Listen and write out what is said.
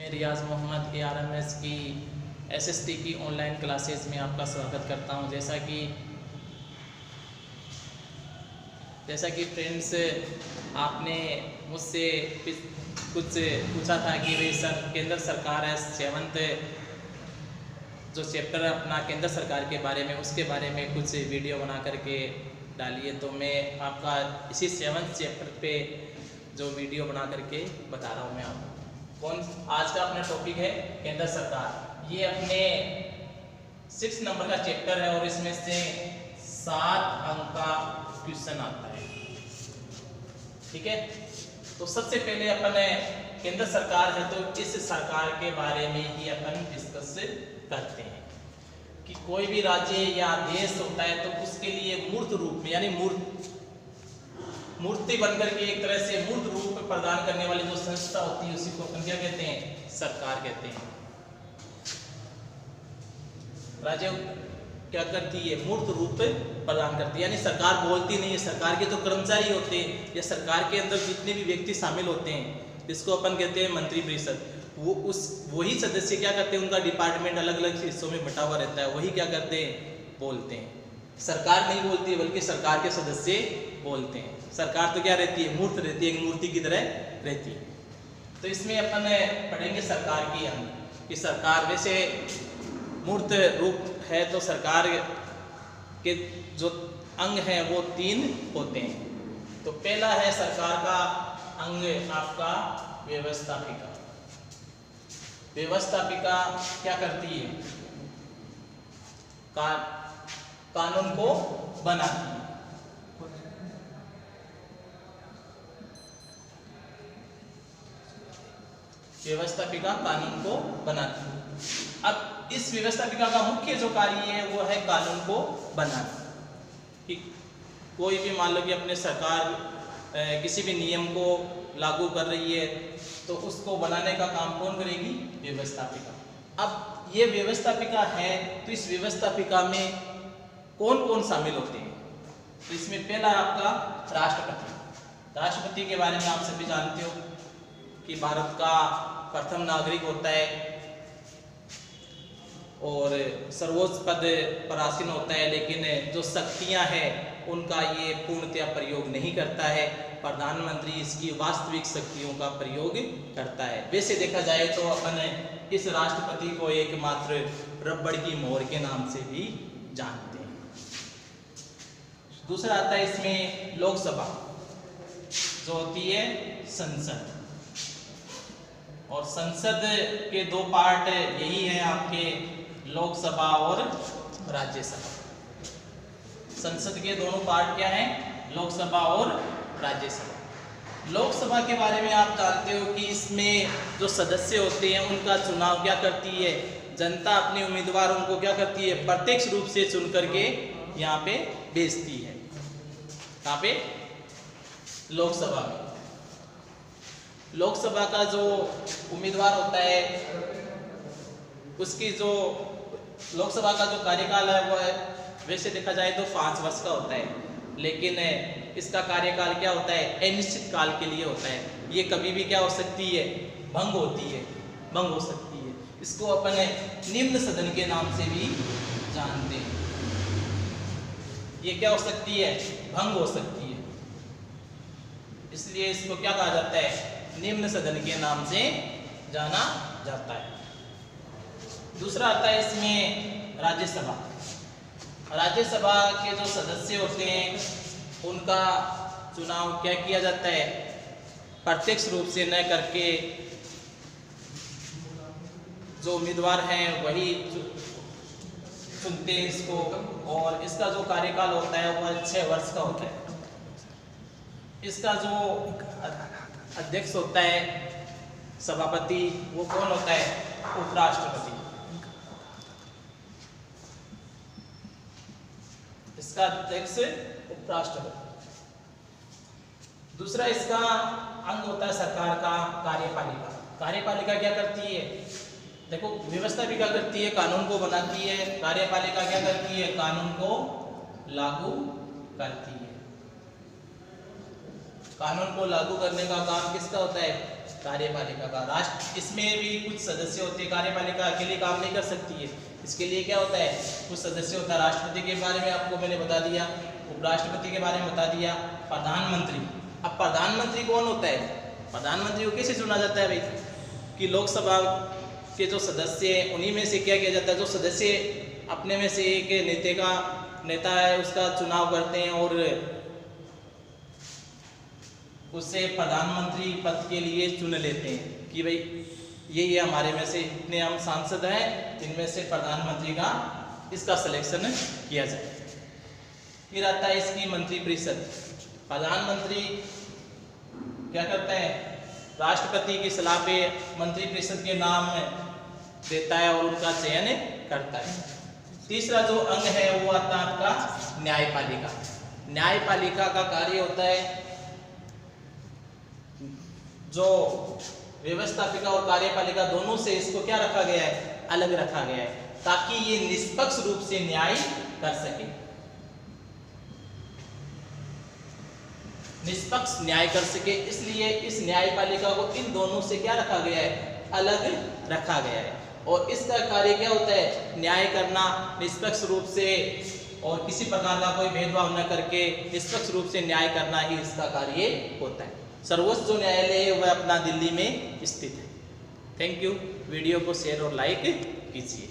मैं रियाज मोहम्मद ARMS की SST की ऑनलाइन क्लासेस में आपका स्वागत करता हूं। जैसा कि फ्रेंड्स, आपने मुझसे कुछ पूछा था कि भाई सर, केंद्र सरकार है 7th जो चैप्टर अपना केंद्र सरकार के बारे में, उसके बारे में कुछ वीडियो बना करके डालिए। तो मैं आपका इसी 7th चैप्टर पे जो वीडियो बना करके बता रहा हूँ मैं आपको। आज का अपना टॉपिक है केंद्र सरकार। ये अपने 6 नंबर का चैप्टर है और इसमें से 7 अंक का क्वेश्चन आता है। ठीक है, तो सबसे पहले अपन केंद्र सरकार है तो इस सरकार के बारे में ही अपन डिस्कस करते हैं कि कोई भी राज्य या देश होता है तो उसके लिए मूर्त रूप में, यानी मूर्ति बनकर के एक तरह से मूर्त रूप प्रदान करने वाली जो संस्था होती है उसी को अपन क्या कहते हैं? सरकार कहते हैं। राज्य क्या करती है? मूर्त रूप प्रदान करती है, यानी सरकार बोलती नहीं है। सरकार के जो कर्मचारी होते हैं या सरकार के अंदर जितने भी व्यक्ति शामिल होते हैं, जिसको अपन कहते हैं मंत्रिपरिषद, वही सदस्य क्या करते हैं? उनका डिपार्टमेंट अलग अलग हिस्सों में बटा हुआ रहता है, वही क्या करते हैं? बोलते हैं। सरकार नहीं बोलती है, बल्कि सरकार के सदस्य बोलते हैं। सरकार तो क्या रहती है? मूर्त रहती है, एक मूर्ति की तरह रहती है। तो इसमें अपन पढ़ेंगे सरकार की अंग कि सरकार वैसे मूर्त रूप है तो सरकार के जो अंग हैं वो 3 होते हैं। तो पहला है सरकार का अंग आपका व्यवस्थापिका। व्यवस्थापिका क्या करती है? कानून को बनाती है। व्यवस्थापिका कानून को बनाती है। अब इस व्यवस्थापिका का मुख्य जो कार्य है वो है कानून को बनाना। कि कोई भी मान लो कि अपने सरकार किसी भी नियम को लागू कर रही है तो उसको बनाने का काम कौन करेगी? व्यवस्थापिका। अब ये व्यवस्थापिका है तो इस व्यवस्थापिका में कौन कौन शामिल होते हैं? तो इसमें पहला आपका राष्ट्रपति। राष्ट्रपति के बारे में आप सभी जानते हो कि भारत का प्रथम नागरिक होता है और सर्वोच्च पद पर आसीन होता है, लेकिन जो शक्तियां हैं उनका ये पूर्णतया प्रयोग नहीं करता है। प्रधानमंत्री इसकी वास्तविक शक्तियों का प्रयोग करता है। वैसे देखा जाए तो अपन इस राष्ट्रपति को एकमात्र रबड़ की मोहर के नाम से भी जानते हैं। दूसरा आता है इसमें लोकसभा, जो होती है संसद। और संसद के 2 पार्ट यही है आपके, लोकसभा और राज्यसभा। संसद के दोनों पार्ट क्या हैं? लोकसभा और राज्यसभा। लोकसभा के बारे में आप जानते हो कि इसमें जो सदस्य होते हैं उनका चुनाव क्या करती है? जनता अपने उम्मीदवारों को क्या करती है? प्रत्यक्ष रूप से चुन करके यहाँ पे भेजती है। कहाँ पे? लोकसभा में। लोकसभा का जो उम्मीदवार होता है उसकी जो लोकसभा का जो कार्यकाल है वो है, वैसे देखा जाए तो 5 वर्ष का होता है, लेकिन इसका कार्यकाल क्या होता है? अनिश्चित काल के लिए होता है। ये कभी भी क्या हो सकती है? भंग हो सकती है। इसको अपन निम्न सदन के नाम से भी जानते हैं। ये क्या हो सकती है? भंग हो सकती है, इसलिए इसको क्या कहा जाता है? निम्न सदन के नाम से जाना जाता है। दूसरा आता है इसमें राज्यसभा। राज्यसभा के जो सदस्य होते हैं उनका चुनाव क्या किया जाता है? प्रत्यक्ष रूप से न करके जो उम्मीदवार हैं वही चुनते हैं इसको, और इसका जो कार्यकाल होता है वह 6 वर्ष का होता है। इसका जो अध्यक्ष होता है, सभापति, वो कौन होता है? उपराष्ट्रपति। इसका अध्यक्ष उपराष्ट्रपति। दूसरा इसका अंग होता है सरकार का कार्यपालिका। कार्यपालिका क्या करती है? देखो, व्यवस्थापिका करती है, कानून को बनाती है। कार्यपालिका क्या करती है? कानून को लागू करती है। कानून को लागू करने का काम किसका होता है? कार्यपालिका का। राष्ट्र इसमें भी कुछ सदस्य होते हैं, कार्यपालिका अकेले काम नहीं कर सकती है। इसके लिए क्या होता है, कुछ सदस्य होता है। राष्ट्रपति के बारे में आपको मैंने बता दिया, उपराष्ट्रपति के बारे में बता दिया, प्रधानमंत्री। अब प्रधानमंत्री कौन होता है, प्रधानमंत्री को कैसे चुना जाता है भाई, कि लोकसभा के जो सदस्य हैं उन्हीं में से क्या किया जाता है, जो सदस्य अपने में से एक नेता है उसका चुनाव करते हैं और उससे प्रधानमंत्री पद के लिए चुन लेते हैं कि भाई ये हमारे में से इतने हम सांसद हैं, इनमें से प्रधानमंत्री का इसका सिलेक्शन किया जाए। फिर आता है इसकी मंत्रिपरिषद। प्रधानमंत्री क्या करता है, राष्ट्रपति की सलाह पे मंत्रिपरिषद के नाम देता है और उनका चयन करता है। तीसरा जो अंग है वो आता है आपका न्यायपालिका। न्यायपालिका का कार्य होता है, जो व्यवस्थापिका और कार्यपालिका दोनों से इसको क्या रखा गया है, अलग रखा गया है, ताकि ये निष्पक्ष रूप से न्याय कर सके, निष्पक्ष न्याय कर सके। इसलिए इस न्यायपालिका को इन दोनों से क्या रखा गया है, अलग रखा गया है। और इसका कार्य क्या होता है, न्याय करना निष्पक्ष रूप से और किसी प्रकार का कोई भेदभाव न करके निष्पक्ष रूप से न्याय करना ही इसका कार्य होता है। सर्वोच्च जो न्यायालय है वह अपना दिल्ली में स्थित है। Thank you. वीडियो को शेयर और लाइक कीजिए।